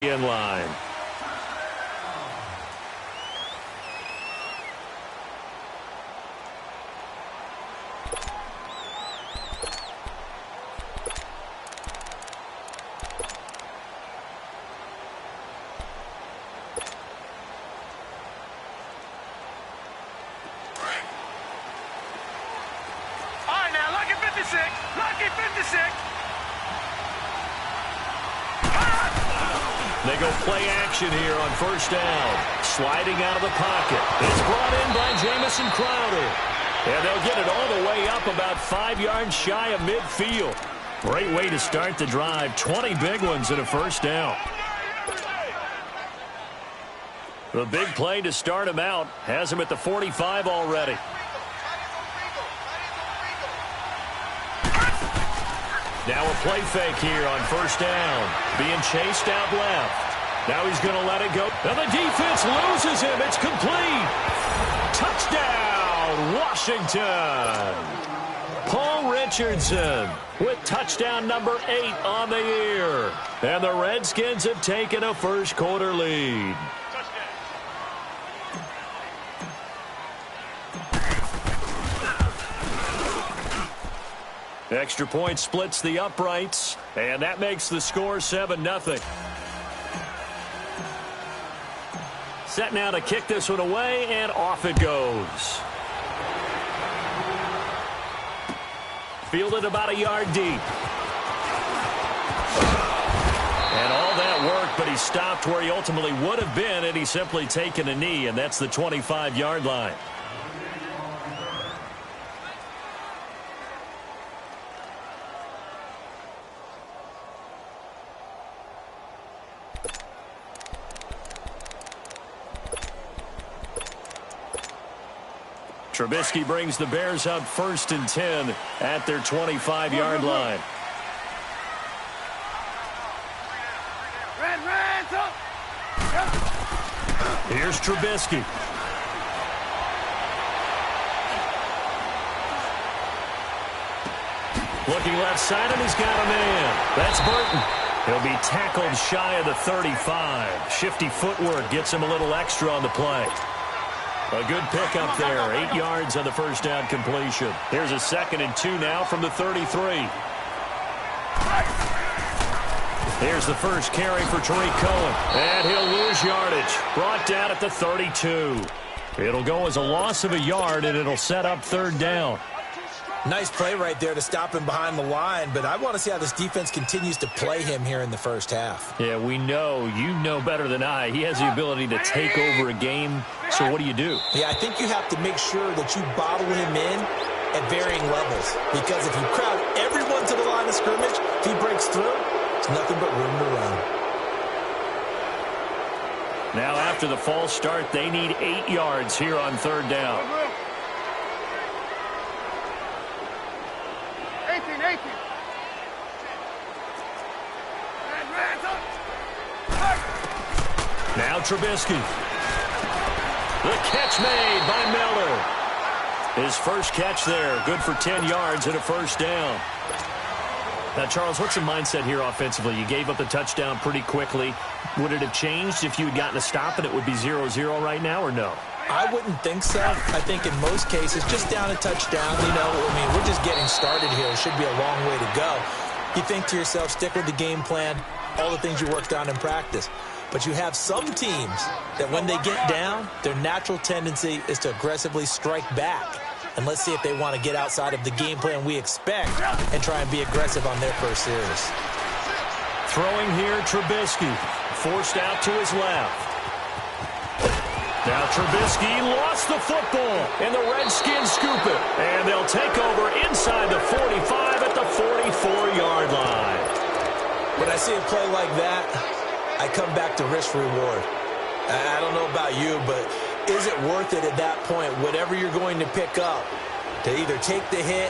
in line. All right, now, lucky 56. Lucky 56. They go play action here on first down. Sliding out of the pocket. It's brought in by Jamison Crowder. And they'll get it all the way up about 5 yards shy of midfield. Great way to start the drive. 20 big ones and a first down. The big play to start him out has him at the 45 already. Now a play fake here on first down. Being chased out left. Now he's going to let it go. And the defense loses him. It's complete. Touchdown, Washington. Paul Richardson with touchdown number 8 on the year. And the Redskins have taken a first quarter lead. Extra point splits the uprights, and that makes the score 7-0. Set now to kick this one away, and off it goes. Fielded about a yard deep. And all that work, but he stopped where he ultimately would have been, and he's simply taken a knee, and that's the 25-yard line. Trubisky brings the Bears up 1st and 10 at their 25-yard line. Here's Trubisky. Looking left side, and he's got a man. That's Burton. He'll be tackled shy of the 35. Shifty footwork gets him a little extra on the play. A good pickup there. 8 yards on the first down completion. Here's a 2nd and 2 now from the 33. Here's the first carry for Tariq Cohen. And he'll lose yardage. Brought down at the 32. It'll go as a loss of a yard, and it'll set up 3rd down. Nice play right there to stop him behind the line, but I want to see how this defense continues to play him here in the first half. Yeah, we know. You know better than I. He has the ability to take over a game, so what do you do? Yeah, I think you have to make sure that you bottle him in at varying levels, because if you crowd everyone to the line of scrimmage, if he breaks through, it's nothing but room to run. Now after the false start, they need 8 yards here on 3rd down. 18. Now Trubisky. The catch made by Miller. His first catch there. Good for 10 yards and a first down. Now, Charles, what's the mindset here offensively? You gave up the touchdown pretty quickly. Would it have changed if you had gotten a stop and it would be 0-0 right now, or no? I wouldn't think so. I think in most cases, just down a touchdown, we're just getting started here. It should be a long way to go. You think to yourself, stick with the game plan, all the things you worked on in practice. But you have some teams that when they get down, their natural tendency is to aggressively strike back. And let's see if they want to get outside of the game plan we expect and try and be aggressive on their first series. Throwing here, Trubisky. Forced out to his left. Now Trubisky lost the football, and the Redskins scoop it. And they'll take over inside the 45 at the 44-yard line. When I see a play like that, I come back to risk-reward. I don't know about you, but is it worth it at that point, whatever you're going to pick up, to either take the hit,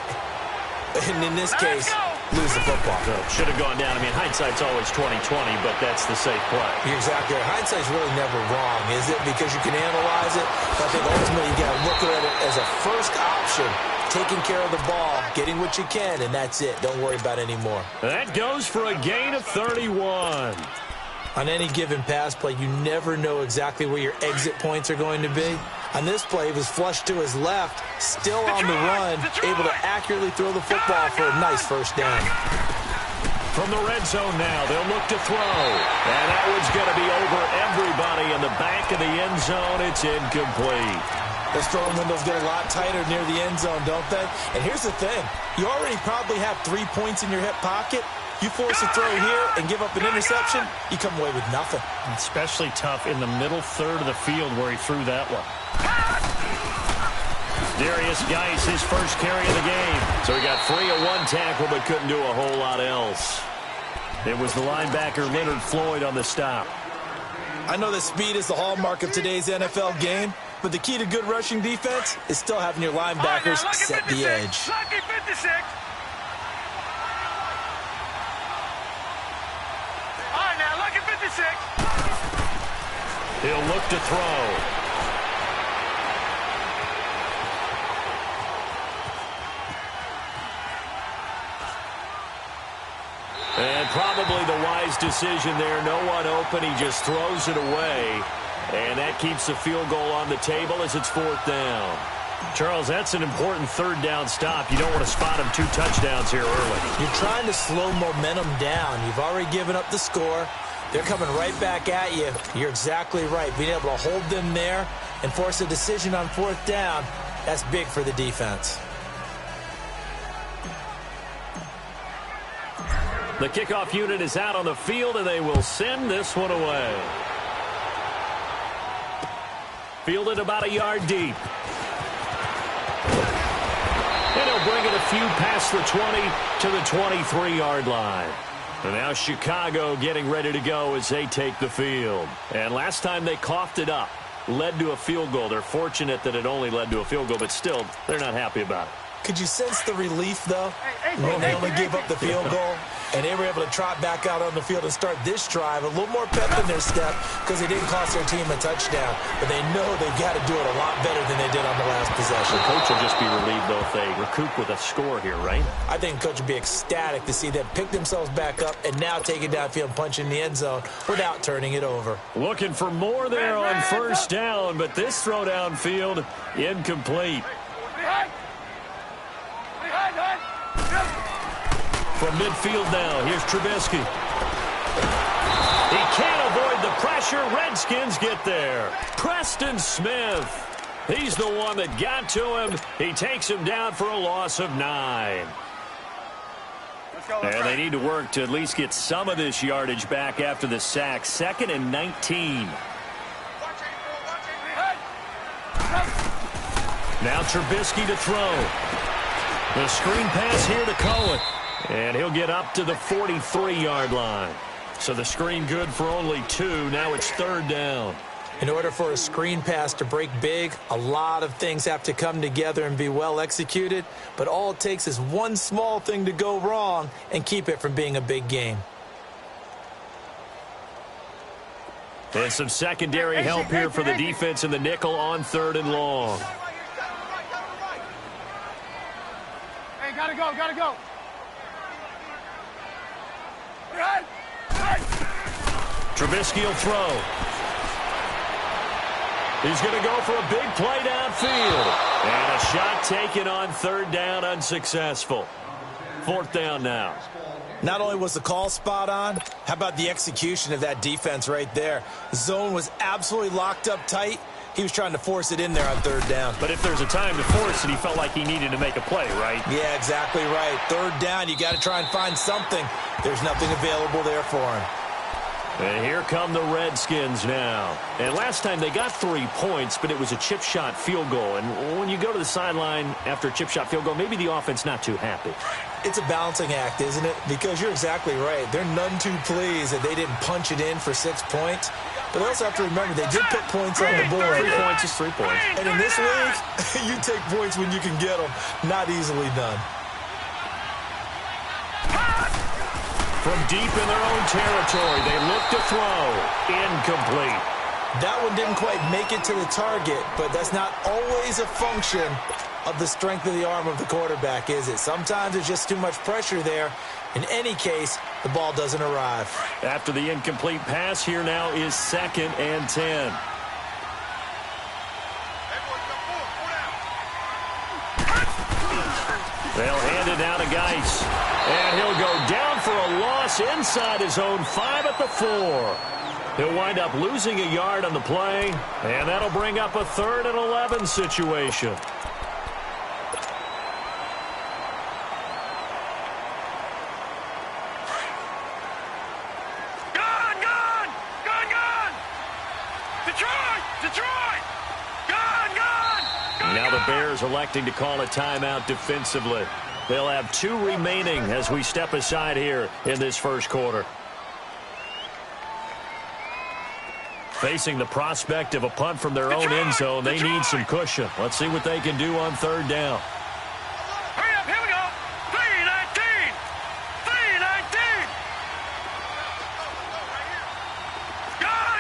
and in this case, lose the football? So should have gone down. I mean, hindsight's always 20/20, but that's the safe play. You're exactly right. Hindsight's really never wrong, is it? Because you can analyze it. But I think ultimately you got to look at it as a first option. Taking care of the ball, getting what you can, and that's it. Don't worry about it anymore. That goes for a gain of 31. On any given pass play, you never know exactly where your exit points are going to be. On this play, he was flushed to his left, still on the run, able to accurately throw the football for a nice first down. From the red zone now, they'll look to throw. And that one's going to be over everybody in the back of the end zone. It's incomplete. Those throwing windows get a lot tighter near the end zone, don't they? And here's the thing. You already probably have 3 points in your hip pocket. You force a throw here and give up an interception, you come away with nothing. Especially tough in the middle third of the field where he threw that one. Darius Geis, his first carry of the game. So he got free of one tackle but couldn't do a whole lot else. It was the linebacker Leonard Floyd on the stop. I know that speed is the hallmark of today's NFL game, but the key to good rushing defense is still having your linebackers set the edge. Lucky 56. All right, now, lucky 56. He'll look to throw. And probably the wise decision there. No one open. He just throws it away. And that keeps the field goal on the table as it's 4th down. Charles, that's an important 3rd down stop. You don't want to spot him 2 touchdowns here early. You're trying to slow momentum down. You've already given up the score. They're coming right back at you. You're exactly right. Being able to hold them there and force a decision on 4th down, that's big for the defense. The kickoff unit is out on the field, and they will send this one away. Fielded about a yard deep. And he'll bring it a few past the 20 to the 23-yard line. And now Chicago getting ready to go as they take the field. And last time they coughed it up, led to a field goal. They're fortunate that it only led to a field goal, but still, they're not happy about it. Could you sense the relief, though, when they only gave up the field goal? And they were able to trot back out on the field and start this drive. A little more pep in their step because they didn't cost their team a touchdown. But they know they've got to do it a lot better than they did on the last possession. The coach will just be relieved, though, if they recoup with a score here, right? I think the coach would be ecstatic to see them pick themselves back up and now take it downfield and punch in the end zone without turning it over. Looking for more there on 1st down, but this throw downfield incomplete. From midfield now, here's Trubisky. He can't avoid the pressure. Redskins get there. Preston Smith. He's the one that got to him. He takes him down for a loss of 9. And they need to work to at least get some of this yardage back after the sack. 2nd and 19. Now Trubisky to throw. The screen pass here to Cohen. And he'll get up to the 43-yard line. So the screen good for only 2. Now it's 3rd down. In order for a screen pass to break big, a lot of things have to come together and be well executed. But all it takes is one small thing to go wrong and keep it from being a big game. And some secondary help here for the defense in the nickel on 3rd and long. Hey, gotta go, gotta go. Trubisky will throw. He's going to go for a big play downfield. And a shot taken on 3rd down, unsuccessful. 4th down now. Not only was the call spot on, how about the execution of that defense right there? The zone was absolutely locked up tight. He was trying to force it in there on 3rd down. But if there's a time to force it, he felt like he needed to make a play, right? Yeah, exactly right. 3rd down, you got to try and find something. There's nothing available there for him. And here come the Redskins now. And last time they got 3 points, but it was a chip shot field goal. And when you go to the sideline after a chip shot field goal, maybe the offense not too happy. It's a balancing act, isn't it? Because you're exactly right. They're none too pleased that they didn't punch it in for 6 points. But they also have to remember they did put points on the board. 3 points is 3 points. And in this league, you take points when you can get them. Not easily done. From deep in their own territory, they look to throw. Incomplete. That one didn't quite make it to the target, but that's not always a function of the strength of the arm of the quarterback, is it? Sometimes there's just too much pressure there. In any case, the ball doesn't arrive. After the incomplete pass, here now is 2nd and 10. They'll hand it down to Geis. And he'll go down for a loss inside his own 5 at the 4. He'll wind up losing a yard on the play, and that'll bring up a 3rd and 11 situation. Now the Bears electing to call a timeout defensively. They'll have 2 remaining as we step aside here in this first quarter. Facing the prospect of a punt from their own end zone, they need some cushion. Let's see what they can do on 3rd down. Hurry up, here we go. 3-19. 3-19. Gone.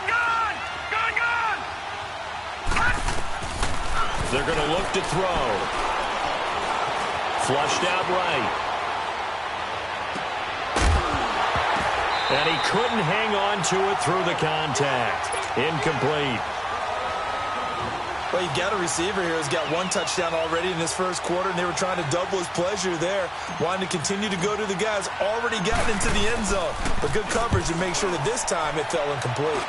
They're going to look to throw. Flushed out right. And he couldn't hang on to it through the contact. Incomplete. Well, you got a receiver here who's got 1 touchdown already in this first quarter, and they were trying to double his pleasure there, wanting to continue to go to the guys already gotten into the end zone. But good coverage to make sure that this time it fell incomplete.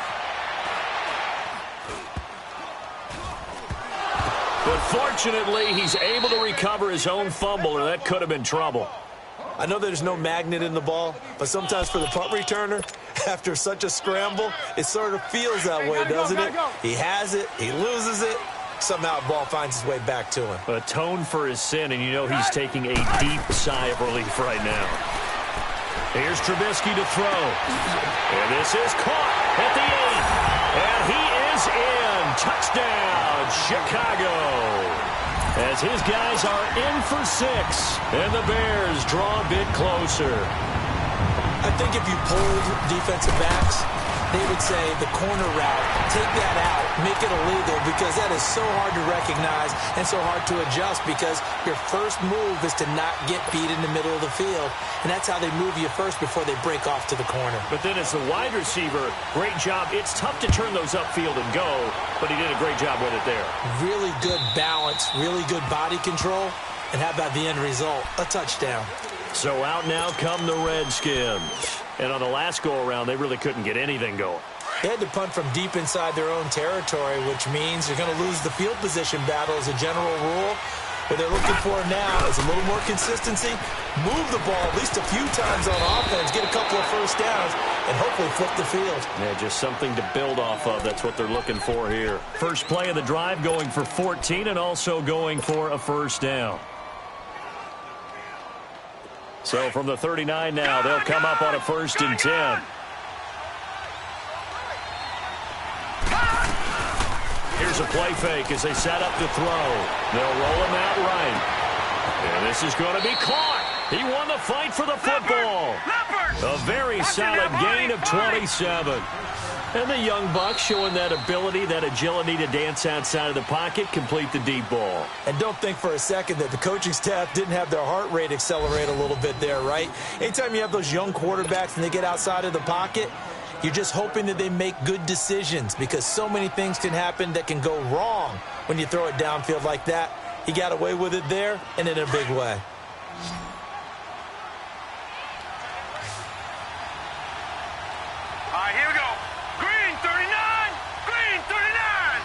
But fortunately, he's able to recover his own fumble, or that could have been trouble. I know there's no magnet in the ball, but sometimes for the punt returner, after such a scramble, it sort of feels that way, doesn't it? He has it, he loses it, somehow the ball finds its way back to him. Atone for his sin, and you know he's taking a deep sigh of relief right now. Here's Trubisky to throw. And this is caught at the 8. And he is in. Touchdown, Chicago. As his guys are in for 6. And the Bears draw a bit closer. I think if you polled defensive backs, they would say the corner route, take that out, make it illegal, because that is so hard to recognize and so hard to adjust, because your first move is to not get beat in the middle of the field. And that's how they move you first before they break off to the corner. But then as the wide receiver, great job. It's tough to turn those upfield and go, but he did a great job with it there. Really good balance, really good body control. And how about the end result? A touchdown. So out now come the Redskins. And on the last go-around, they really couldn't get anything going. They had to punt from deep inside their own territory, which means they're going to lose the field position battle as a general rule. What they're looking for now is a little more consistency, move the ball at least a few times on offense, get a couple of first downs, and hopefully flip the field. Yeah, just something to build off of. That's what they're looking for here. First play of the drive going for 14 and also going for a first down. So from the 39 now, they'll come up on a 1st and 10. Here's a play fake as they set up to throw. They'll roll him out right. And this is going to be caught. He won the fight for the football. A very solid gain of 27. And the young Bucks showing that ability, that agility to dance outside of the pocket, complete the deep ball. And don't think for a second that the coaching staff didn't have their heart rate accelerate a little bit there, right? Anytime you have those young quarterbacks and they get outside of the pocket, you're just hoping that they make good decisions, because so many things can happen that can go wrong when you throw it downfield like that. He got away with it there and in a big way. All right, here we go. Green 39. Green 39.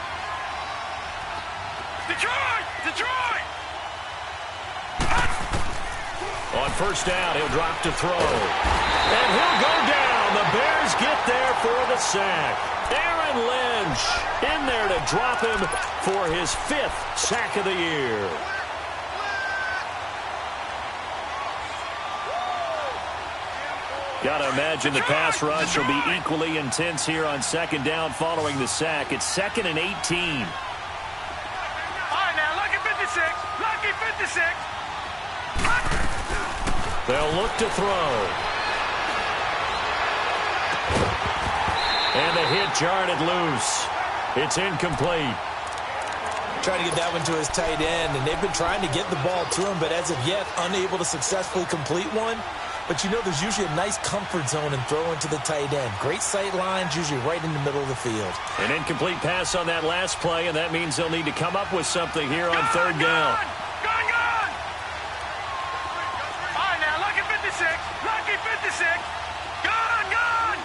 Detroit. On first down, he'll drop to throw. And he'll go down. The Bears get there for the sack. Aaron Lynch in there to drop him for his 5th sack of the year. Got to imagine the pass rush will be equally intense here on 2nd down following the sack. It's 2nd and 18. All right, now, lucky 56. Lucky 56. They'll look to throw. And the hit jarred it loose. It's incomplete. Trying to get that one to his tight end, and they've been trying to get the ball to him, but as of yet, unable to successfully complete one. But you know there's usually a nice comfort zone in throwing to the tight end. Great sight lines, usually right in the middle of the field. An incomplete pass on that last play, and that means they'll need to come up with something here on third down. Gone! All right, now, lucky 56. Lucky 56. Gone!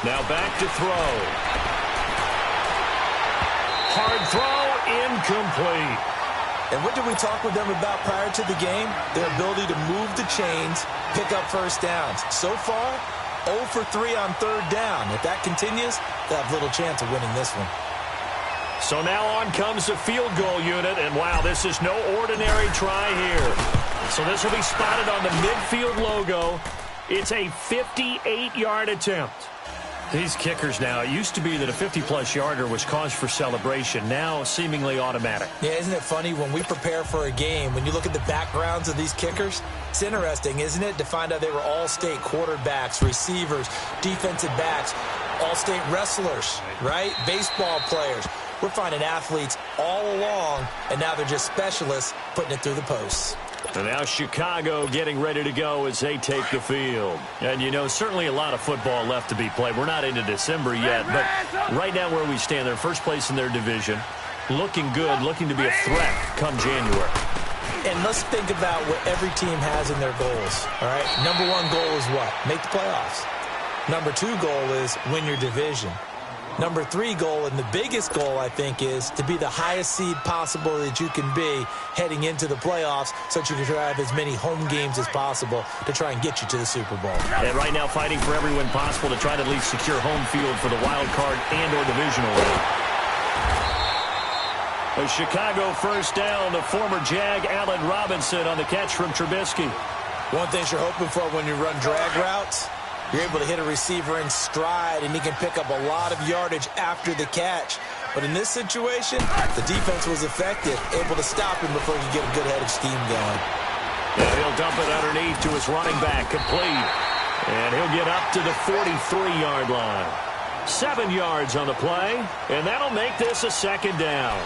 Now back to throw. Hard throw, incomplete. And what did we talk with them about prior to the game? Their ability to move the chains, pick up first downs. So far, 0 for 3 on third down. If that continues, they'll have little chance of winning this one. So now on comes the field goal unit, and wow, this is no ordinary try here. So this will be spotted on the midfield logo. It's a 58-yard attempt. These kickers now, it used to be that a 50-plus yarder was cause for celebration. Now seemingly automatic. Yeah, isn't it funny when we prepare for a game, when you look at the backgrounds of these kickers, it's interesting, isn't it, to find out they were all-state quarterbacks, receivers, defensive backs, all-state wrestlers, right? Baseball players. We're finding athletes all along, and now they're just specialists putting it through the posts. And now Chicago getting ready to go as they take the field. And, you know, certainly a lot of football left to be played. We're not into December yet, but right now where we stand, they're first place in their division. Looking good, looking to be a threat come January. And let's think about what every team has in their goals, all right? Number one goal is what? Make the playoffs. Number two goal is win your division. Number three goal, and the biggest goal, I think, is to be the highest seed possible that you can be heading into the playoffs so that you can drive as many home games as possible to try and get you to the Super Bowl. And right now fighting for every win possible to try to at least secure home field for the wild card and or divisional round. A Chicago first down, the former Jag Allen Robinson on the catch from Trubisky. One thing you're hoping for when you run drag routes, you're able to hit a receiver in stride, and he can pick up a lot of yardage after the catch. But in this situation, the defense was effective, able to stop him before he could get a good head of steam going. And he'll dump it underneath to his running back, complete. And he'll get up to the 43-yard line. 7 yards on the play, and that'll make this a second down.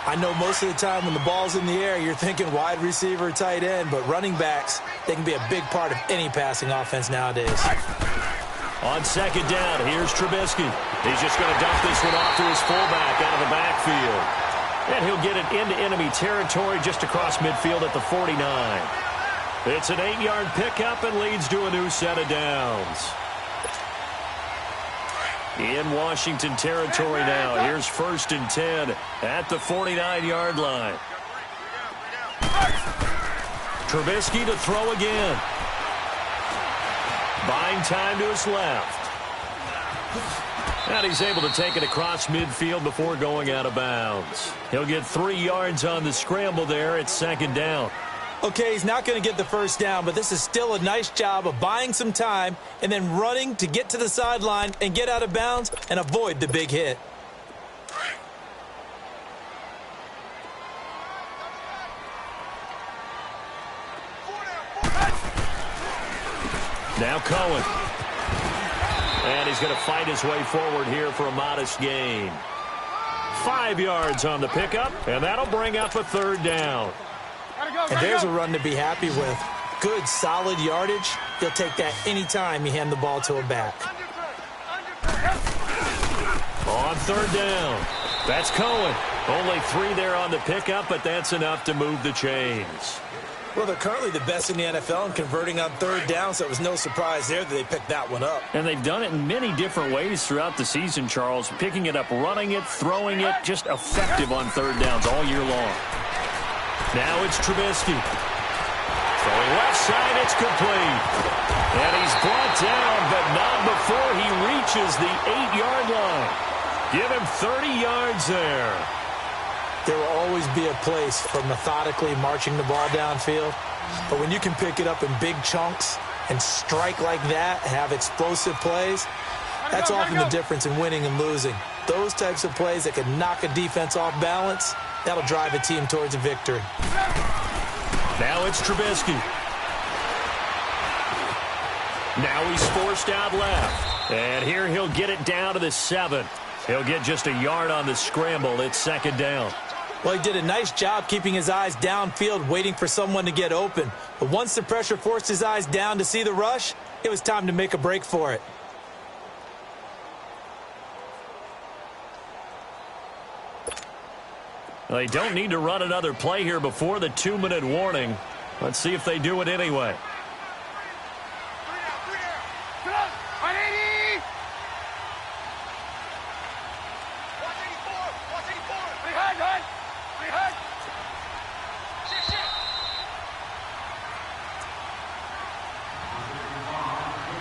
I know most of the time when the ball's in the air, you're thinking wide receiver, tight end, but running backs, they can be a big part of any passing offense nowadays. On second down, here's Trubisky. He's just going to dump this one off to his fullback out of the backfield. And he'll get it into enemy territory just across midfield at the 49. It's an 8-yard pickup and leads to a new set of downs. In Washington territory now. Here's 1st and 10 at the 49-yard line. Trubisky to throw again. Buying time to his left. And he's able to take it across midfield before going out of bounds. He'll get 3 yards on the scramble there at second down. Okay, he's not going to get the first down, but this is still a nice job of buying some time and then running to get to the sideline and get out of bounds and avoid the big hit. Now Cohen. And he's going to fight his way forward here for a modest gain. 5 yards on the pickup, and that'll bring up a third down. And there's a run to be happy with. Good, solid yardage. He'll take that anytime you hand the ball to a back. On third down, that's Cohen. Only 3 there on the pickup, but that's enough to move the chains. Well, they're currently the best in the NFL in converting on third down, so it was no surprise there that they picked that one up. And they've done it in many different ways throughout the season, Charles. Picking it up, running it, throwing it, just effective on third downs all year long. Now it's Trubisky. Throwing left side, it's complete. And he's brought down, but not before he reaches the 8-yard line. Give him 30 yards there. There will always be a place for methodically marching the ball downfield. But when you can pick it up in big chunks and strike like that, have explosive plays, that's often the difference in winning and losing. Those types of plays that can knock a defense off balance, that'll drive a team towards a victory. Now it's Trubisky. Now he's forced out left. And here he'll get it down to the 7. He'll get just a yard on the scramble. It's second down. Well, he did a nice job keeping his eyes downfield, waiting for someone to get open. But once the pressure forced his eyes down to see the rush, it was time to make a break for it. They don't need to run another play here before the 2-minute warning. Let's see if they do it anyway.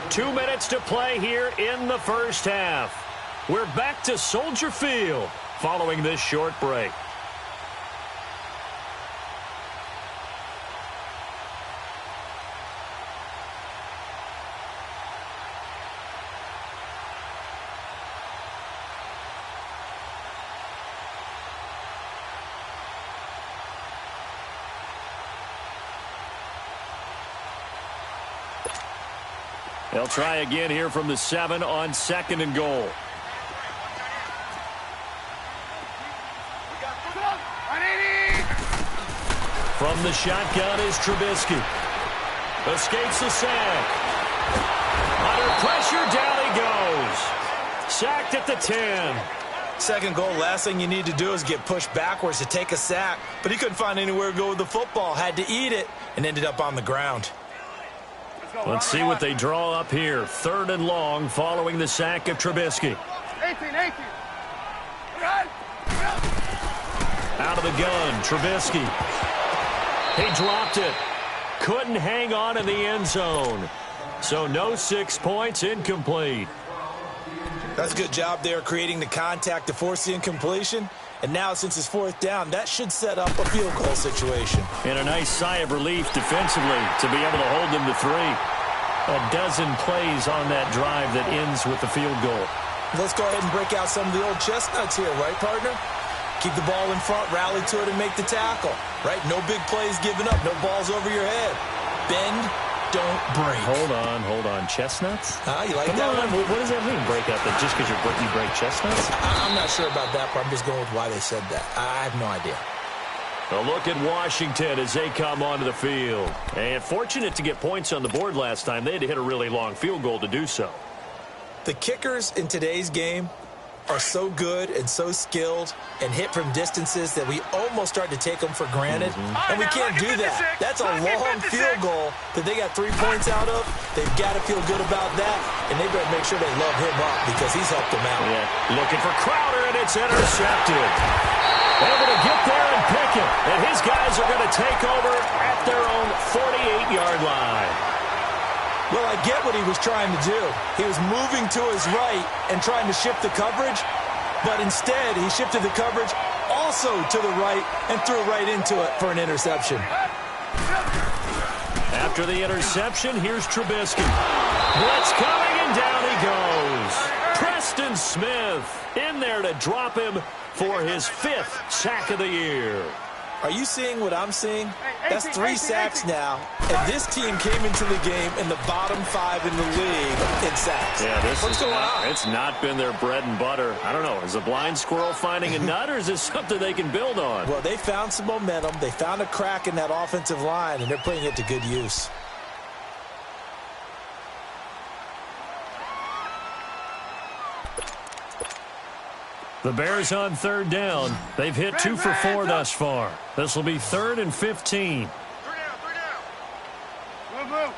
Two minutes to play here in the first half. We're back to Soldier Field following this short break. They'll try again here from the 7 on 2nd and goal. From the shotgun is Trubisky. Escapes the sack. Under pressure, down he goes. Sacked at the 10. Second goal, last thing you need to do is get pushed backwards to take a sack. But he couldn't find anywhere to go with the football. Had to eat it and ended up on the ground. Let's see what they draw up here. 3rd and long following the sack of Trubisky. 18. Out of the gun, Trubisky. He dropped it. Couldn't hang on in the end zone. So no 6 points, incomplete. That's a good job there creating the contact to force the incompletion. And now, since it's 4th down, that should set up a field goal situation. And a nice sigh of relief defensively to be able to hold them to 3. A dozen plays on that drive that ends with the field goal. Let's go ahead and break out some of the old chestnuts here, right, partner? Keep the ball in front, rally to it, and make the tackle, right? No big plays given up, no balls over your head. Bend, don't break. Hold on. Chestnuts? You like Come that on. one? What does that mean, break up? That just because you break chestnuts? I'm not sure about that, but I'm just going with why they said that. I have no idea. A look at Washington as they come onto the field. And fortunate to get points on the board last time. They had to hit a really long field goal to do so. The kickers in today's game are so good and so skilled and hit from distances that we almost start to take them for granted. And we can't do that. That's a long field goal that they got 3 points out of. They've got to feel good about that, and they better make sure they love him up because he's helped them out. Yeah. Looking for Crowder, and it's intercepted. Able to get there and pick it. And his guys are going to take over at their own 48-yard line. Well, I get what he was trying to do. He was moving to his right and trying to shift the coverage, but instead he shifted the coverage also to the right and threw right into it for an interception. After the interception, here's Trubisky. Blitz coming, and down he goes. Preston Smith in there to drop him for his 5th sack of the year. Are you seeing what I'm seeing? That's 3 sacks now, and this team came into the game in the bottom 5 in the league in sacks. Yeah, What's going on? It's not been their bread and butter. I don't know. Is a blind squirrel finding a nut, or is this something they can build on? Well, they found some momentum. They found a crack in that offensive line, and they're putting it to good use. The Bears on 3rd down. They've hit 2 for 4 thus far. This will be 3rd and 15. 3 down. Move.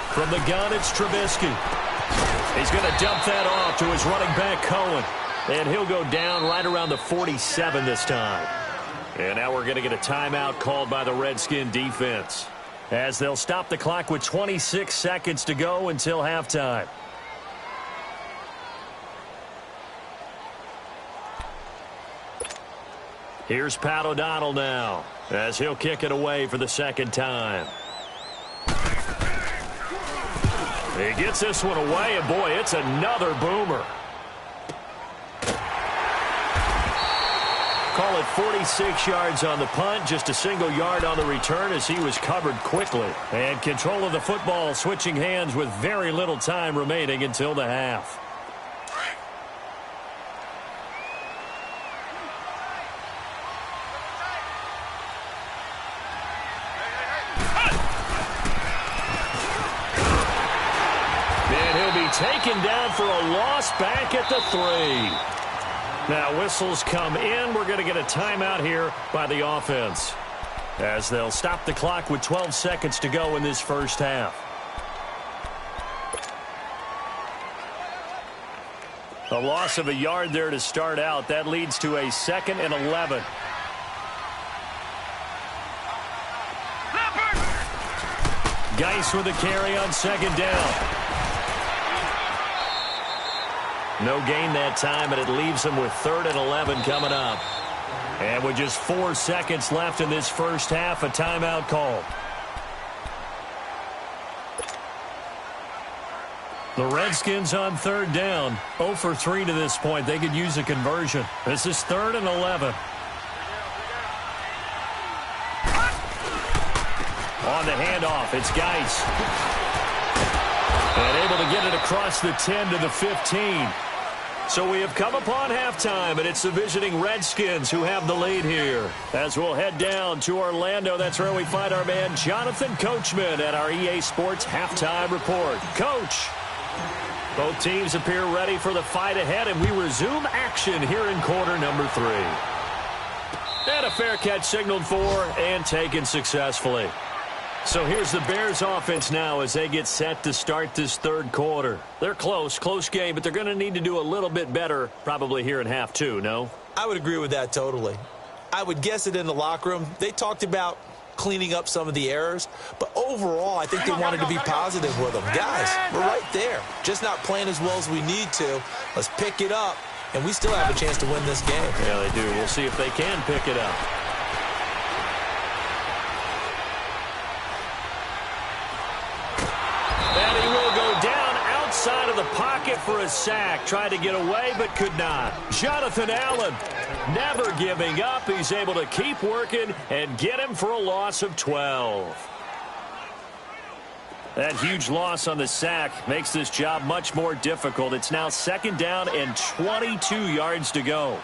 From the gun, it's Trubisky. He's going to dump that off to his running back, Cohen. And he'll go down right around the 47 this time. And now we're going to get a timeout called by the Redskin defense, as they'll stop the clock with 26 seconds to go until halftime. Here's Pat O'Donnell now, as he'll kick it away for the 2nd time. He gets this one away, and boy, it's another boomer. call it 46 yards on the punt, just a single yard on the return as he was covered quickly. And control of the football switching hands with very little time remaining until the half. And he'll be taken down for a loss back at the 3. Now whistles come in. We're going to get a timeout here by the offense, as they'll stop the clock with 12 seconds to go in this first half. A loss of a yard there to start out. That leads to a 2nd and 11. Geis with a carry on 2nd down. No gain that time, and it leaves them with 3rd and 11 coming up. And with just 4 seconds left in this first half, a timeout call. The Redskins on 3rd down. 0 for 3 to this point. They could use a conversion. This is 3rd and 11. On the handoff, it's Geis. And able to get it across the 10 to the 15. So we have come upon halftime, and it's the visiting Redskins who have the lead here. As we'll head down to Orlando, that's where we find our man Jonathan Coachman at our EA Sports Halftime Report. Coach, both teams appear ready for the fight ahead, and we resume action here in quarter number 3. And a fair catch signaled for and taken successfully. So here's the Bears offense now as they get set to start this 3rd quarter. They're close game, but they're going to need to do a little bit better probably here in half 2, no? I would agree with that totally. I would guess it in the locker room. They talked about cleaning up some of the errors, but overall I think they wanted to be positive with them. Guys, we're right there. Just not playing as well as we need to. Let's pick it up, and we still have a chance to win this game. Yeah, they do. We'll see if they can pick it up. Side of the pocket for a sack. Tried to get away, but could not. Jonathan Allen, never giving up. He's able to keep working and get him for a loss of 12. That huge loss on the sack makes this job much more difficult. It's now 2nd down and 22 yards to go.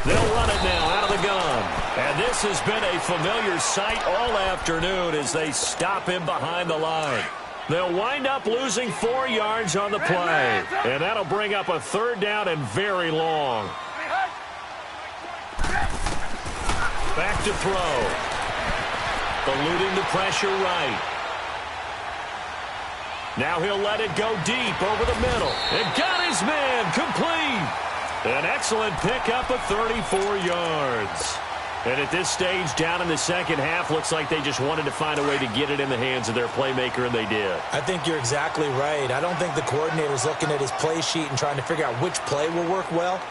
They'll run it now out of the gun. And this has been a familiar sight all afternoon as they stop him behind the line. They'll wind up losing 4 yards on the play. And that'll bring up a 3rd down and very long. Back to throw. Eluding the pressure right. Now he'll let it go deep over the middle. And got his man complete. An excellent pickup of 34 yards. And at this stage, down in the second half, looks like they just wanted to find a way to get it in the hands of their playmaker, and they did. I think you're exactly right. I don't think the coordinator's looking at his play sheet and trying to figure out which play will work well.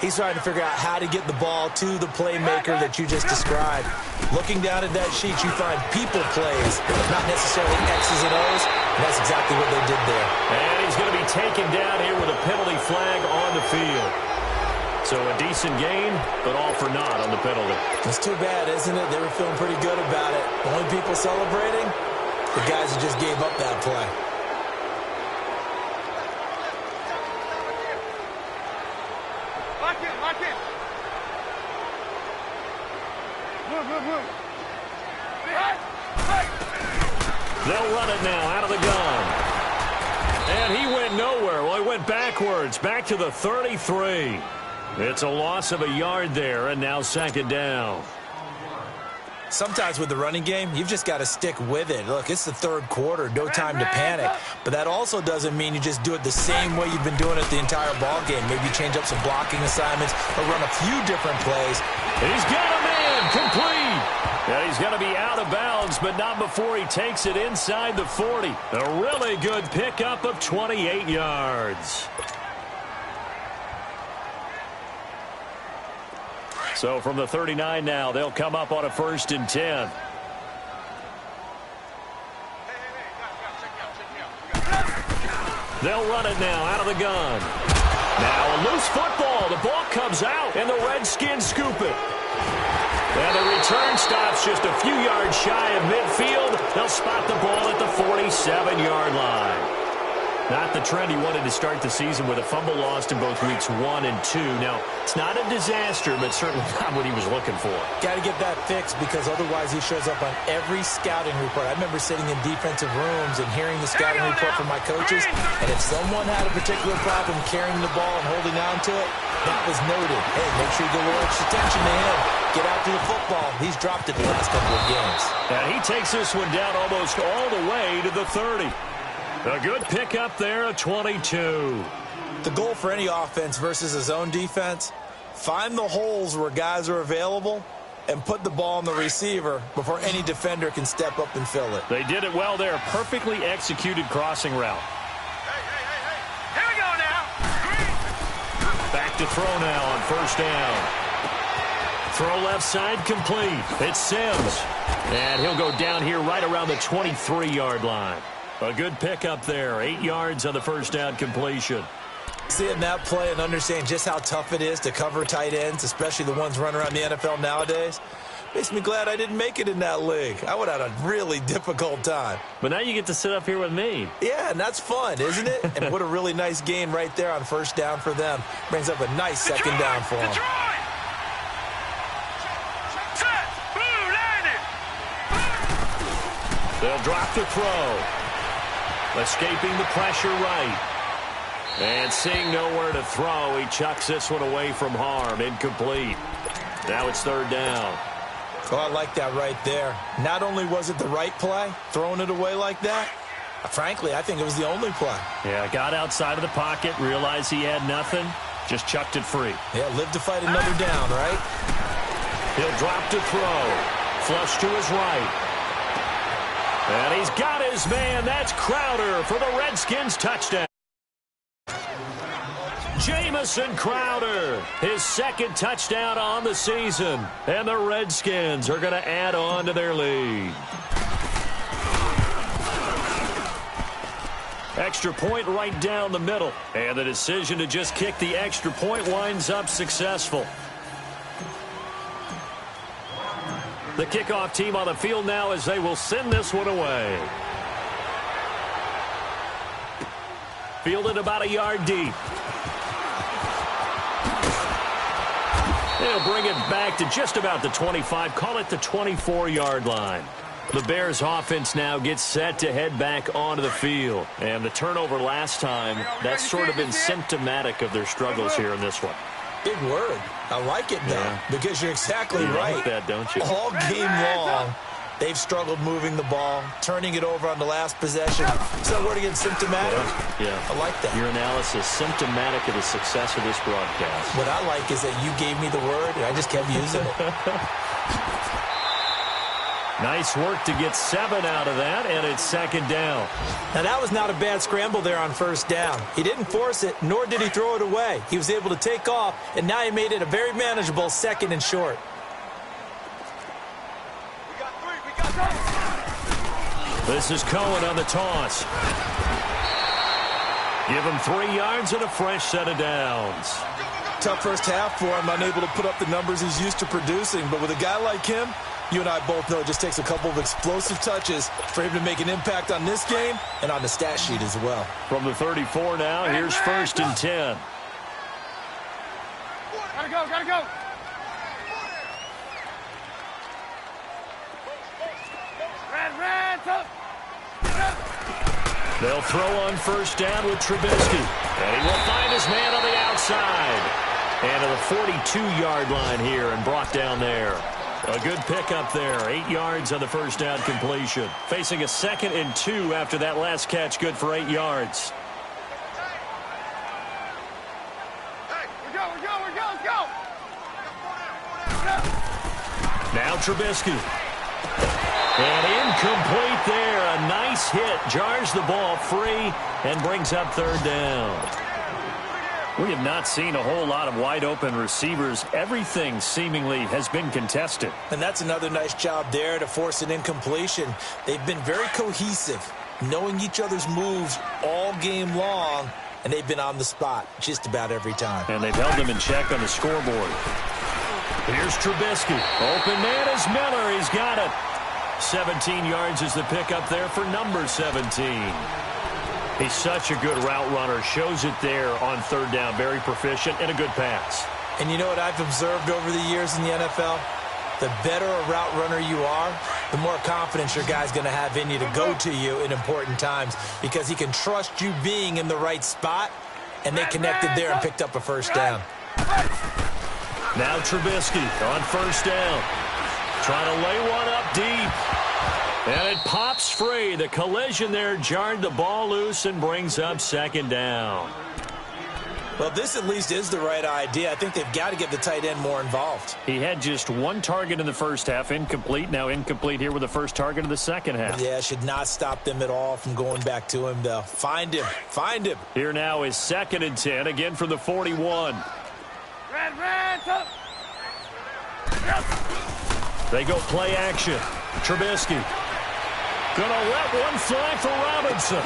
He's trying to figure out how to get the ball to the playmaker that you just described. Looking down at that sheet, you find people plays, not necessarily X's and O's, and that's exactly what they did there. And he's going to be taken down here with a penalty flag on the field. So a decent gain, but all for naught on the penalty. It's too bad, isn't it? They were feeling pretty good about it. The only people celebrating, the guys who just gave up that play. Lock in. Move. They'll run it now out of the gun. And he went nowhere. Well, he went backwards, back to the 33. It's a loss of a yard there, and now 2nd down. Sometimes with the running game, you've just got to stick with it. Look, it's the 3rd quarter, no time to panic. But that also doesn't mean you just do it the same way you've been doing it the entire ball game. Maybe change up some blocking assignments or run a few different plays. He's got a man complete. Yeah, he's going to be out of bounds, but not before he takes it inside the 40. A really good pickup of 28 yards. So from the 39 now, they'll come up on a 1st and 10. They'll run it now out of the gun. Now a loose football. The ball comes out, and the Redskins scoop it. And the return stops just a few yards shy of midfield. They'll spot the ball at the 47-yard line. Not the trend he wanted to start the season with a fumble lost in both weeks 1 and 2. Now, it's not a disaster, but certainly not what he was looking for. Got to get that fixed because otherwise he shows up on every scouting report. I remember sitting in defensive rooms and hearing the scouting report from my coaches, and if someone had a particular problem carrying the ball and holding on to it, that was noted. Hey, make sure you give a little extra attention to him. Get after the football. He's dropped it the last couple of games. And he takes this one down almost all the way to the 30. A good pickup there at 22. The goal for any offense versus a zone defense, find the holes where guys are available and put the ball on the receiver before any defender can step up and fill it. They did it well there. Perfectly executed crossing route. Here we go now. Back to throw now on first down. Throw left side complete. It's Sims. And he'll go down here right around the 23-yard line. A good pickup there. 8 yards on the first down completion. Seeing that play and understanding just how tough it is to cover tight ends, especially the ones running around the NFL nowadays, makes me glad I didn't make it in that league. I would have had a really difficult time. But now you get to sit up here with me. Yeah, and that's fun, isn't it? And what a really nice gain right there on first down for them. Brings up a nice second down for them. They'll drop the throw. Escaping the pressure right. And seeing nowhere to throw, he chucks this one away from harm. Incomplete. Now it's third down. Oh, I like that right there. Not only was it the right play, throwing it away like that, frankly, I think it was the only play. Yeah, got outside of the pocket, realized he had nothing, just chucked it free. Yeah, live to fight another down, right? He'll drop to throw. Flush to his right. And he's got his man. That's Crowder for the Redskins touchdown. Jamison Crowder, his second touchdown on the season. And the Redskins are going to add on to their lead. Extra point right down the middle. And the decision to just kick the extra point winds up successful. The kickoff team on the field now as they will send this one away. Fielded about a yard deep. They'll bring it back to just about the 25. Call it the 24-yard line. The Bears offense now gets set to head back onto the field. And the turnover last time, that's sort of been symptomatic of their struggles here in this one. Big word. I like it, though, because you're exactly right. Like that, don't you? All game long, they've struggled moving the ball, turning it over on the last possession. So that word again, symptomatic? Yeah. I like that. Your analysis, symptomatic of the success of this broadcast. What I like is that you gave me the word, and I just kept using it. Nice work to get 7 out of that, and it's second down. Now, that was not a bad scramble there on first down. He didn't force it, nor did he throw it away. He was able to take off, and now he made it a very manageable second and short. This is Cohen on the toss. Give him 3 yards and a fresh set of downs. Tough first half for him, unable to put up the numbers he's used to producing. But with a guy like him, you and I both know it just takes a couple of explosive touches for him to make an impact on this game and on the stat sheet as well. From the 34 now, here's first and 10. Gotta go. They'll throw on first down with Trubisky. And he will find his man on the outside. And to the 42-yard line here and brought down there. A good pickup there. 8 yards on the first down completion. Facing a 2nd and 2 after that last catch. Good for 8 yards. Hey, we go. Let's go. Now Trubisky. And incomplete there. A nice hit. Jars the ball free and brings up third down. We have not seen a whole lot of wide-open receivers. Everything seemingly has been contested. And that's another nice job there to force an incompletion. They've been very cohesive, knowing each other's moves all game long, and they've been on the spot just about every time. And they've held them in check on the scoreboard. Here's Trubisky. Open man is Miller. He's got it. 17 yards is the pickup there for number 17. He's such a good route runner. Shows it there on third down. Very proficient and a good pass. And you know what I've observed over the years in the NFL? The better a route runner you are, the more confidence your guy's going to have in you to go to you in important times because he can trust you being in the right spot, and they connected there and picked up a first down. Now Trubisky on first down. Trying to lay one up deep. And it pops free. The collision there jarred the ball loose and brings up second down. Well, this at least is the right idea. I think they've got to get the tight end more involved. He had just one target in the first half, incomplete. Now incomplete here with the first target of the second half. Yeah, should not stop them at all from going back to him, though. Find him. Find him. Here now is 2nd and 10, again from the 41. They go play action. Trubisky. Gonna let one fly for Robinson.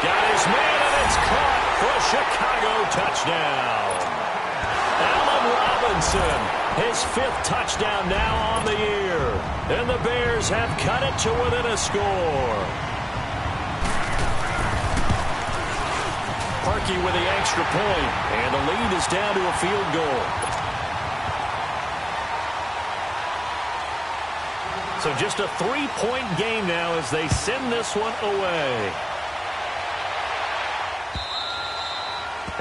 Got his man, and it's caught for a Chicago touchdown. Allen Robinson, his 5th touchdown now on the year. And the Bears have cut it to within a score. Parkey with the extra point, and the lead is down to a field goal. So just a 3-point game now as they send this one away.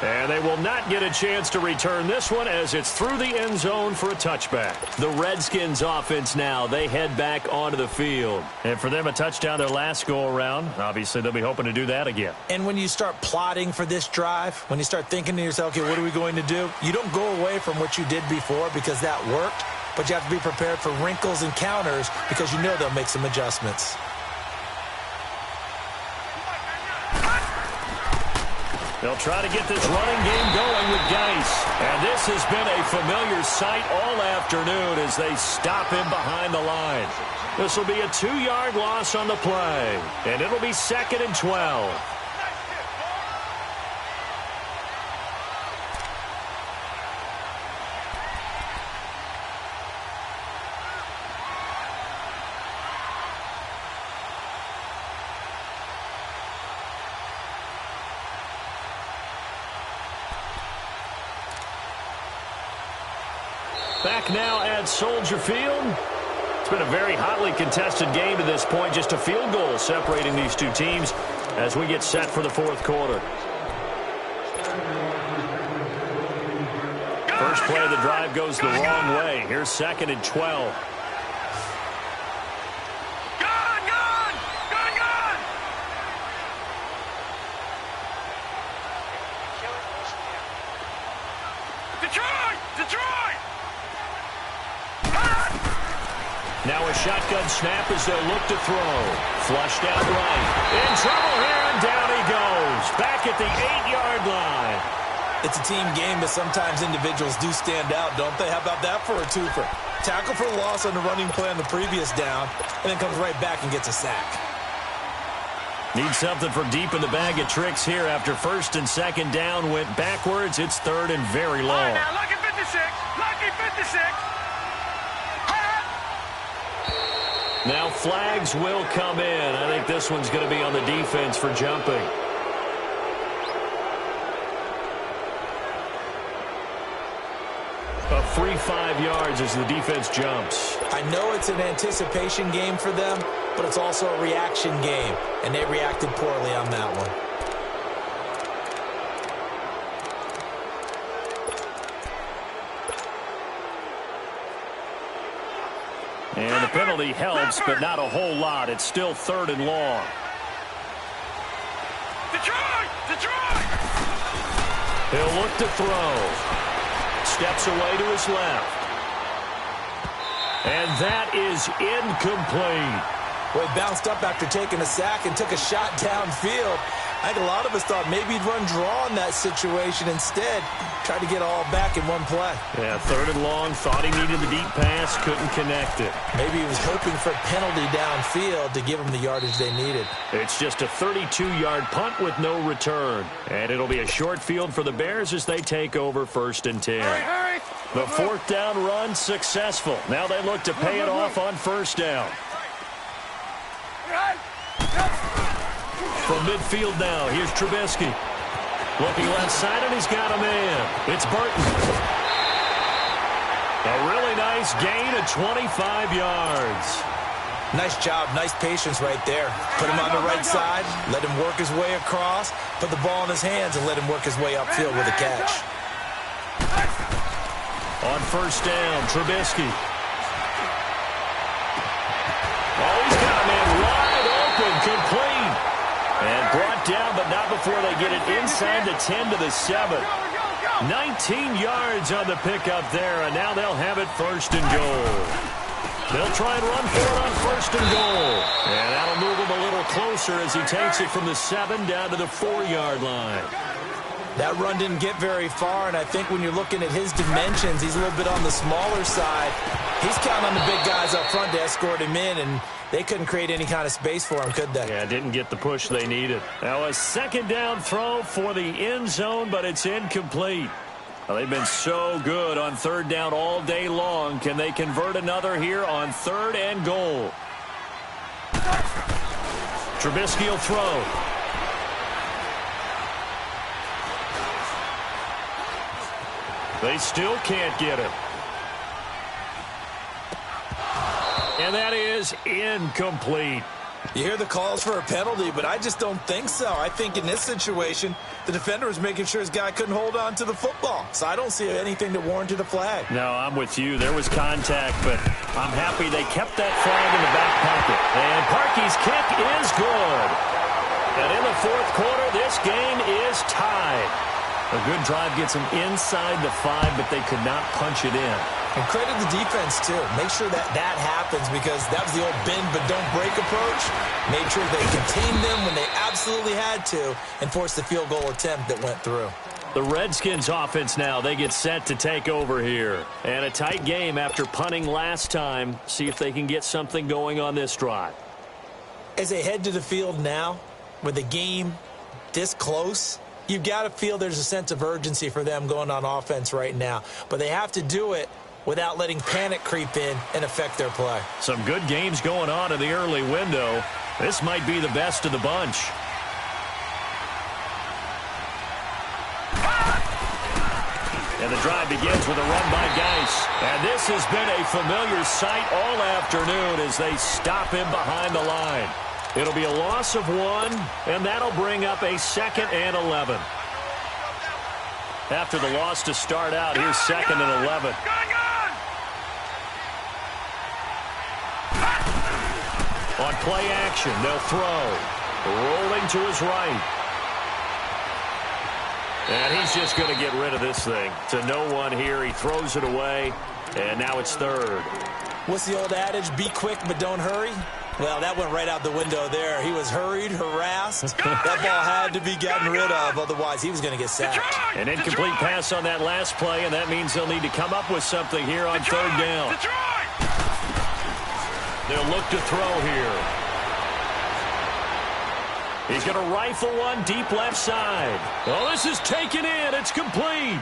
And they will not get a chance to return this one as it's through the end zone for a touchback. The Redskins offense now, they head back onto the field. And for them, a touchdown their last go-around. Obviously, they'll be hoping to do that again. And when you start plotting for this drive, when you start thinking to yourself, okay, what are we going to do? You don't go away from what you did before because that worked, but you have to be prepared for wrinkles and counters because you know they'll make some adjustments. They'll try to get this running game going with Geis. And this has been a familiar sight all afternoon as they stop him behind the line. This will be a 2-yard loss on the play. And it'll be 2nd and 12. Back now at Soldier Field. It's been a very hotly contested game to this point. Just a field goal separating these two teams as we get set for the 4th quarter. First play of the drive goes the wrong way. Here's 2nd and 12. Now a shotgun snap as they'll look to throw. Flushed out right. In trouble here, and down he goes. Back at the 8-yard line. It's a team game, but sometimes individuals do stand out, don't they? How about that for a twofer? Tackle for loss on the running play on the previous down, and then comes right back and gets a sack. Need something for deep in the bag of tricks here after 1st and 2nd down went backwards. It's 3rd and very long. All right, now, lucky 56. Lucky 56. Now flags will come in. I think this one's going to be on the defense for jumping. A free 5 yards as the defense jumps. I know it's an anticipation game for them, but it's also a reaction game, and they reacted poorly on that one. And the penalty helps, but not a whole lot. It's still 3rd and long. Detroit! Detroit! He'll look to throw. Steps away to his left. And that is incomplete. Well, he bounced up after taking a sack and took a shot downfield. I think a lot of us thought maybe he'd run draw in that situation. Instead, tried to get all back in one play. Yeah, 3rd and long, thought he needed the deep pass, couldn't connect it. Maybe he was hoping for a penalty downfield to give him the yardage they needed. It's just a 32-yard punt with no return. And it'll be a short field for the Bears as they take over 1st and 10. Hurry. The 4th down run successful. Now they look to pay it off on 1st down. From midfield now, here's Trubisky. Looking left side, and he's got a man. It's Burton. A really nice gain of 25 yards. Nice job, nice patience right there. Put him on the right side, let him work his way across, put the ball in his hands, and let him work his way upfield with a catch. On 1st down, Trubisky. Oh, he's got a man wide open, complete. And brought down, but not before they get it inside the 10 to the 7. 19 yards on the pickup there, and now they'll have it 1st and goal. They'll try and run for it on 1st and goal. And that'll move him a little closer as he takes it from the 7 down to the 4-yard line. That run didn't get very far, and I think when you're looking at his dimensions, he's a little bit on the smaller side. He's counting on the big guys up front to escort him in, and they couldn't create any kind of space for him, could they? Yeah, didn't get the push they needed. Now a 2nd down throw for the end zone, but it's incomplete. Well, they've been so good on 3rd down all day long. Can they convert another here on 3rd and goal? Trubisky will throw. They still can't get it. And that is incomplete. You hear the calls for a penalty, but I just don't think so. I think in this situation, the defender was making sure his guy couldn't hold on to the football. So I don't see anything that warranted a flag. No, I'm with you. There was contact, but I'm happy they kept that flag in the back pocket. And Parkey's kick is good. And in the 4th quarter, this game is tied. A good drive gets them inside the 5, but they could not punch it in. And credit the defense, too. Make sure that happens because that was the old bend but don't break approach. Made sure they contained them when they absolutely had to and forced the field goal attempt that went through. The Redskins offense now, they get set to take over here. And a tight game after punting last time. See if they can get something going on this drive. As they head to the field now, with the game this close, you've got to feel there's a sense of urgency for them going on offense right now. But they have to do it without letting panic creep in and affect their play. Some good games going on in the early window. This might be the best of the bunch. And the drive begins with a run by Geis. And this has been a familiar sight all afternoon as they stop him behind the line. It'll be a loss of 1, and that'll bring up a 2nd and 11. After the loss to start out, here's 2nd and 11. On play action, they'll throw. Rolling to his right. And he's just going to get rid of this thing. To no one here. He throws it away, and now it's 3rd. What's the old adage? Be quick, but don't hurry? Well, that went right out the window there. He was hurried, harassed. That ball had to be gotten rid of, otherwise he was going to get sacked. An incomplete pass on that last play, and that means they'll need to come up with something here on 3rd down. They'll look to throw here. He's going to rifle one deep left side. Oh, this is taken in. It's complete.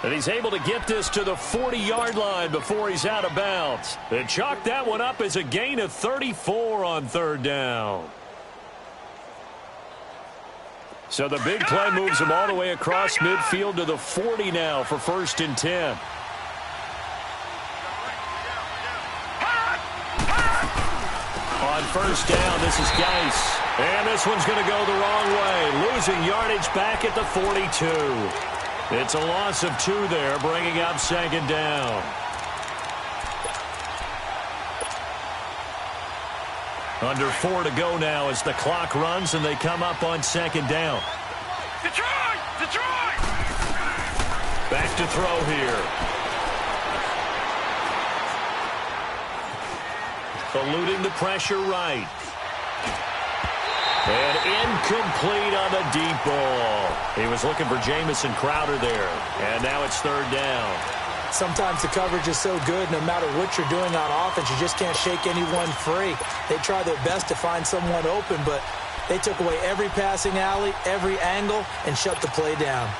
And he's able to get this to the 40-yard line before he's out of bounds. They chalk that one up as a gain of 34 on 3rd down. So the big play moves him all the way across midfield to the 40 now for 1st and 10. On 1st down, this is Geis. And this one's going to go the wrong way. Losing yardage back at the 42. It's a loss of 2 there, bringing up 2nd down. Under 4 to go now as the clock runs and they come up on 2nd down. Detroit! Detroit! Back to throw here. Eluding the pressure right. incomplete on the deep ball. He was looking for Jamison Crowder there, and now it's third down. Sometimes the coverage is so good, no matter what you're doing on offense, you just can't shake anyone free. They try their best to find someone open, but they took away every passing alley, every angle, and shut the play down.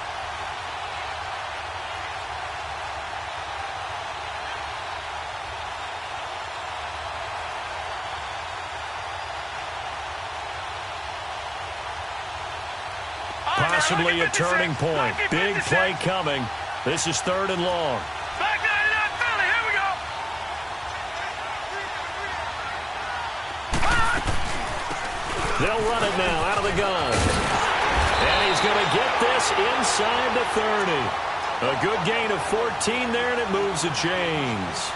Possibly a turning point. Big play coming. This is third and long. Back 99 Philly, here we go. They'll run it now out of the gun. And he's going to get this inside the 30. A good gain of 14 there, and it moves the chains.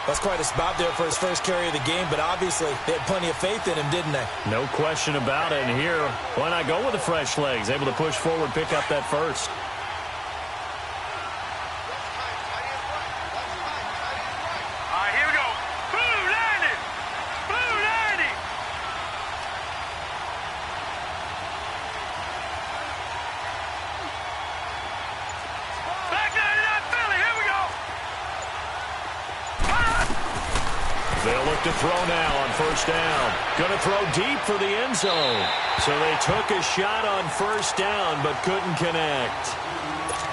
That's quite a spot there for his first carry of the game, but obviously they had plenty of faith in him, didn't they? No question about it. And here, why not go with the fresh legs? Able to push forward, pick up that first. All right, here we go. Blue 90. Blue 90. Back 99 Philly, here we go. They'll look to throw now on first down. Going to throw deep for the end zone. So they took a shot on first down but couldn't connect.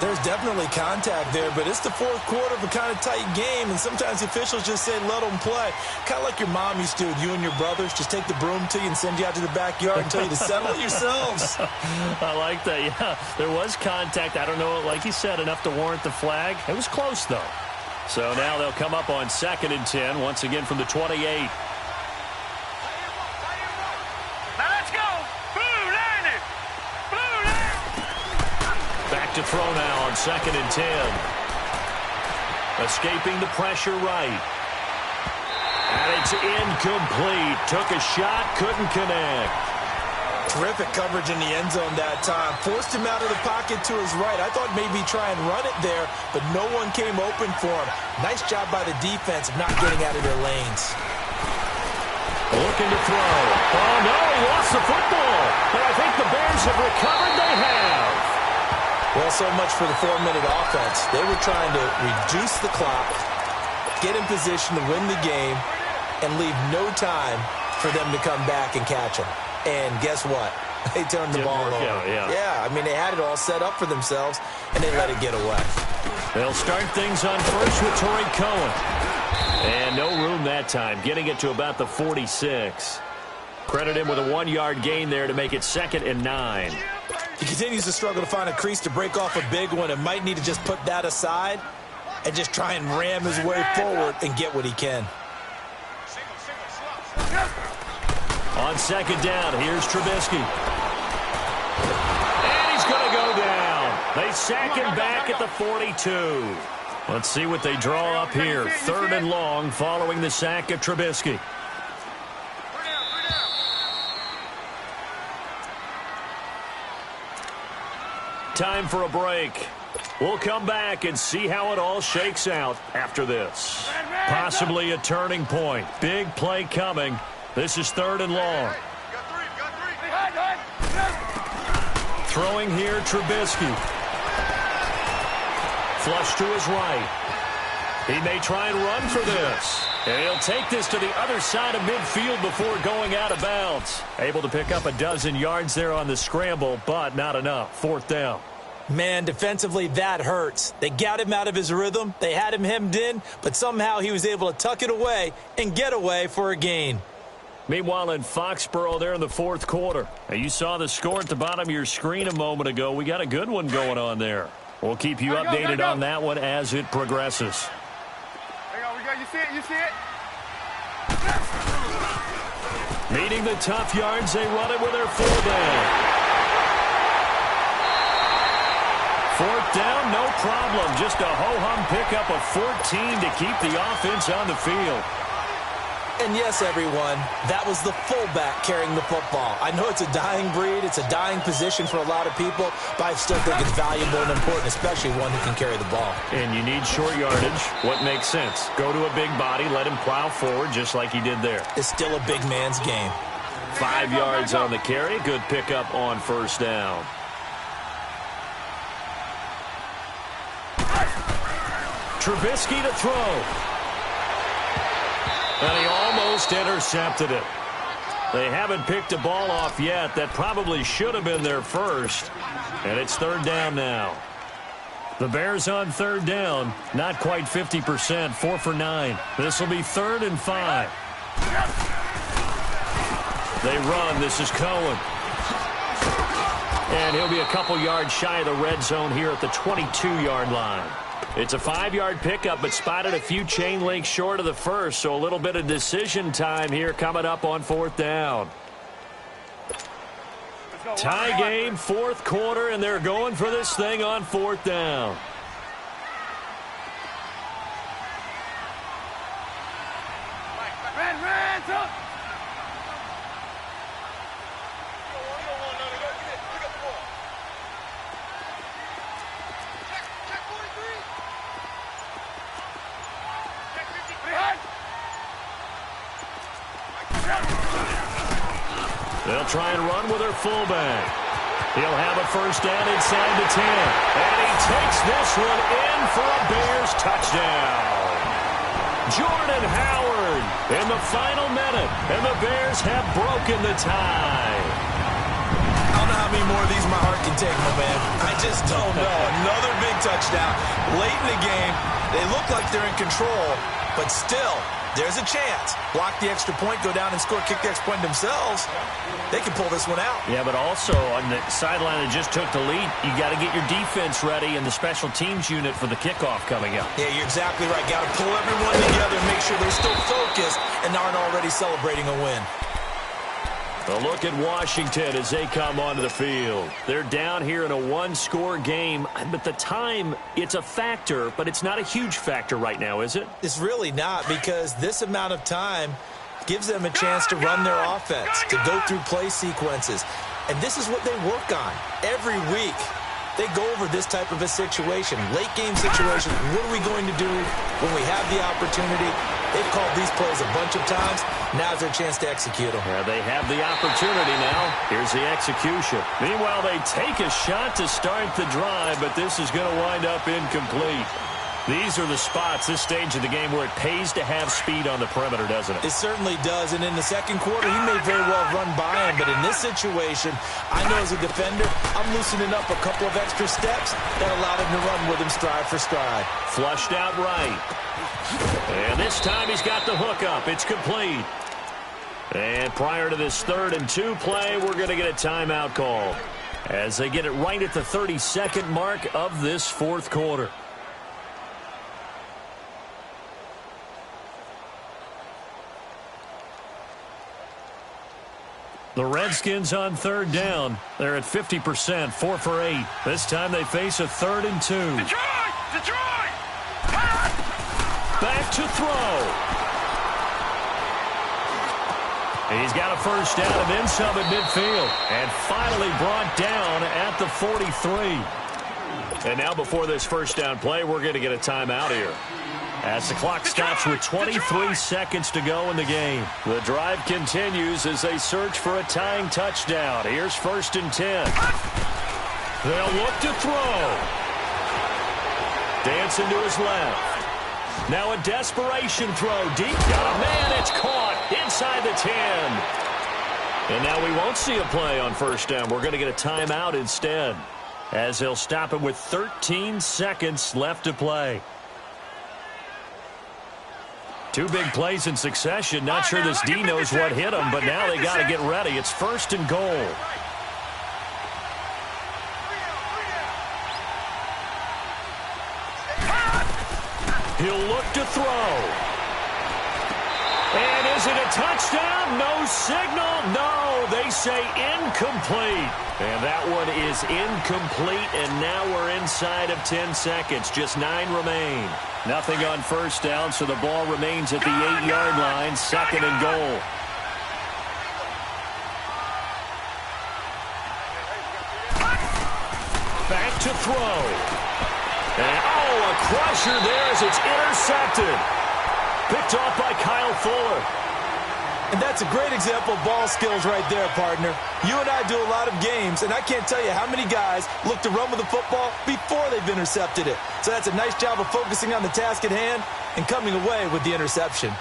There's definitely contact there, but it's the fourth quarter of a kind of tight game, and sometimes the officials just say let them play. Kind of like your mom used to with you and your brothers. Just take the broom to you and send you out to the backyard and tell you to settle it yourselves. I like that, yeah. There was contact. I don't know, like you said, enough to warrant the flag. It was close, though. So now they'll come up on 2nd and 10, once again from the 28. Now let's go. Blue 90. Blue 90. Back to throw now on 2nd and 10. Escaping the pressure right. And it's incomplete. Took a shot, couldn't connect. Terrific coverage in the end zone that time. Forced him out of the pocket to his right. I thought maybe try and run it there, but no one came open for him. Nice job by the defense of not getting out of their lanes. Looking to throw. Oh, no, he lost the football. But I think the Bears have recovered. They have. Well, so much for the 4-minute offense. They were trying to reduce the clock, get in position to win the game, and leave no time for them to come back and catch them. And guess what? They turned the ball over. Yeah, I mean, they had it all set up for themselves, and they let it get away. They'll start things on first with Torrey Cohen. And no room that time, getting it to about the 46. Credit him with a 1-yard gain there to make it 2nd and 9. He continues to struggle to find a crease to break off a big one and might need to just put that aside and just try and ram his way forward and get what he can. On 2nd down, here's Trubisky. And he's going to go down. They sack him back at the 42. Let's see what they draw up here. 3rd and long following the sack of Trubisky. Time for a break. We'll come back and see how it all shakes out after this. Possibly a turning point. Big play coming. This is 3rd and long. Throwing here, Trubisky. Flush to his right. He may try and run for this. And he'll take this to the other side of midfield before going out of bounds. Able to pick up a dozen yards there on the scramble, but not enough. 4th down. Man, defensively, that hurts. They got him out of his rhythm. They had him hemmed in, but somehow he was able to tuck it away and get away for a gain. Meanwhile, in Foxborough there in the 4th quarter. Now, you saw the score at the bottom of your screen a moment ago. We got a good one going on there. We'll keep you updated on that one as it progresses. You see it? You see it? Meeting the tough yards, they run it with their fullback. 4th down, no problem. Just a ho-hum pickup of 14 to keep the offense on the field. And yes, everyone, that was the fullback carrying the football. I know it's a dying breed, it's a dying position for a lot of people, but I still think it's valuable and important, especially one who can carry the ball. And you need short yardage. What makes sense? Go to a big body, let him plow forward just like he did there. It's still a big man's game. 5 yards on the carry. Good pickup on first down. Trubisky to throw. And he almost intercepted it. They haven't picked a ball off yet. That probably should have been their first. And it's third down now. The Bears on third down. Not quite 50%. 4 for 9. This will be 3rd and 5. They run. This is Cohen. And he'll be a couple yards shy of the red zone here at the 22-yard line. It's a 5-yard pickup, but spotted a few chain links short of the first, so a little bit of decision time here coming up on 4th down. Tie game, 4th quarter, and they're going for this thing on 4th down. They'll try and run with their fullback. He'll have a first down inside the 10. And he takes this one in for a Bears touchdown. Jordan Howard in the final minute. And the Bears have broken the tie. I don't know how many more of these my heart can take, my man. I just don't know. Another big touchdown. Late in the game, they look like they're in control, but still, there's a chance. Block the extra point, go down and score, kick the extra point themselves. They can pull this one out. Yeah, but also on the sideline that just took the lead, you got to get your defense ready and the special teams unit for the kickoff coming up. Yeah, you're exactly right. Got to pull everyone together and make sure they're still focused and aren't already celebrating a win. A look at Washington as they come onto the field. They're down here in a one-score game, but the time, it's a factor, but it's not a huge factor right now, is it? It's really not, because this amount of time gives them a chance to run their offense, to go through play sequences. And this is what they work on every week. They go over this type of a situation, late-game situation. What are we going to do when we have the opportunity? They've called these plays a bunch of times. Now's their chance to execute them. Yeah, they have the opportunity now. Here's the execution. Meanwhile, they take a shot to start the drive, but this is going to wind up incomplete. These are the spots, this stage of the game, where it pays to have speed on the perimeter, doesn't it? It certainly does, and in the second quarter, he may very well run by him, but in this situation, I know as a defender, I'm loosening up a couple of extra steps that allowed him to run with him stride for stride. Flushed out right. And this time he's got the hook up. It's complete. And prior to this 3rd and 2 play, we're going to get a timeout call as they get it right at the 32nd mark of this 4th quarter. The Redskins on 3rd down. They're at 50%, 4 for 8. This time they face a 3rd and 2. Detroit! Back to throw. He's got a first down and then some at midfield. And finally brought down at the 43. And now before this first down play, we're going to get a timeout here, as the clock stops with 23 seconds to go in the game. The drive continues as they search for a tying touchdown. Here's 1st and 10. They'll look to throw. Dancing to his left. Now a desperation throw. Deep. Got a man. It's caught inside the 10. And now we won't see a play on first down. We're going to get a timeout instead, as he'll stop it with 13 seconds left to play. 2 big plays in succession. Not sure this D knows what hit him, but now they got to get ready. It's 1st and goal. He'll look to throw. And is it a touchdown? No signal. No, they say incomplete. And that one is incomplete, and now we're inside of 10 seconds. Just 9 remain. Nothing on first down, so the ball remains at the 8-yard line, 2nd and goal. Back to throw. And, a crusher there as it's intercepted. Picked off by Kyle Fuller. And that's a great example of ball skills right there, partner. You and I do a lot of games, and I can't tell you how many guys look to run with the football before they've intercepted it. So that's a nice job of focusing on the task at hand and coming away with the interception.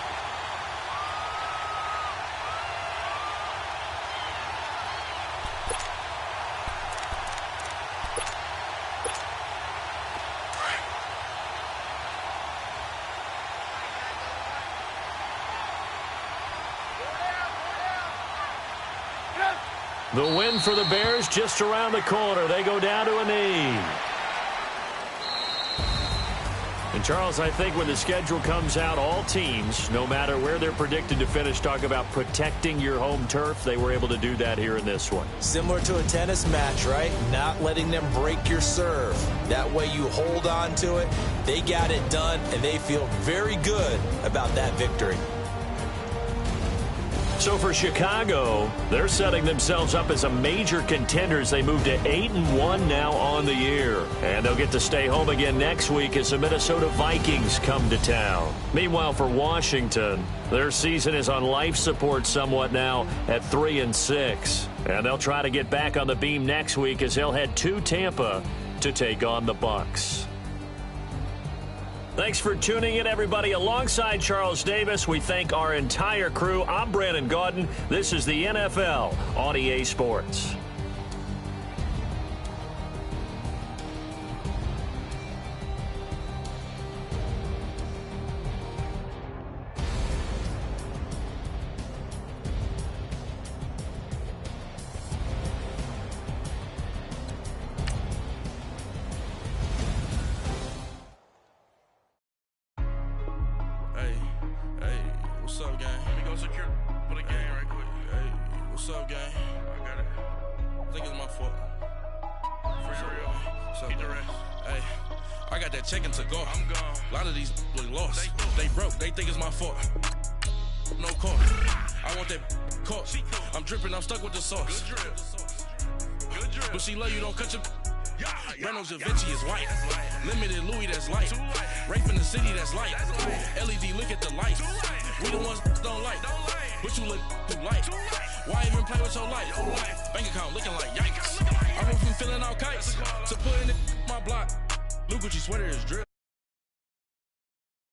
The win for the Bears just around the corner. They go down to a knee. And, Charles, I think when the schedule comes out, all teams, no matter where they're predicted to finish, talk about protecting your home turf. They were able to do that here in this one. Similar to a tennis match, right? Not letting them break your serve. That way you hold on to it. They got it done, and they feel very good about that victory. So for Chicago, they're setting themselves up as a major contender as they move to 8-1 now on the year. And they'll get to stay home again next week as the Minnesota Vikings come to town. Meanwhile, for Washington, their season is on life support somewhat now at 3-6. And they'll try to get back on the beam next week as they'll head to Tampa to take on the Bucs. Thanks for tuning in, everybody. Alongside Charles Davis, we thank our entire crew. I'm Brandon Gaudin. This is the NFL on EA Sports. What's up, gang? Let me go secure for the game right quick. Hey, what's up, gang? I got it. I think it's my fault. For real. What's up, man? Hey, I got that check-in to go. I'm gone. A lot of these look lost. They broke. They think it's my fault. No call. I want that caught. I'm dripping. I'm stuck with the sauce. Good drip. But she love you. Don't cut your... Reynolds Da Vinci is white. Limited Louis, that's light. Rape in the city, that's light. LED, look at the light. We the ones don't like. But you look too light. Why even play with your life? Bank account looking like yikes. I went from filling out kites to putting it in my block. Blue Gucci sweater is drip.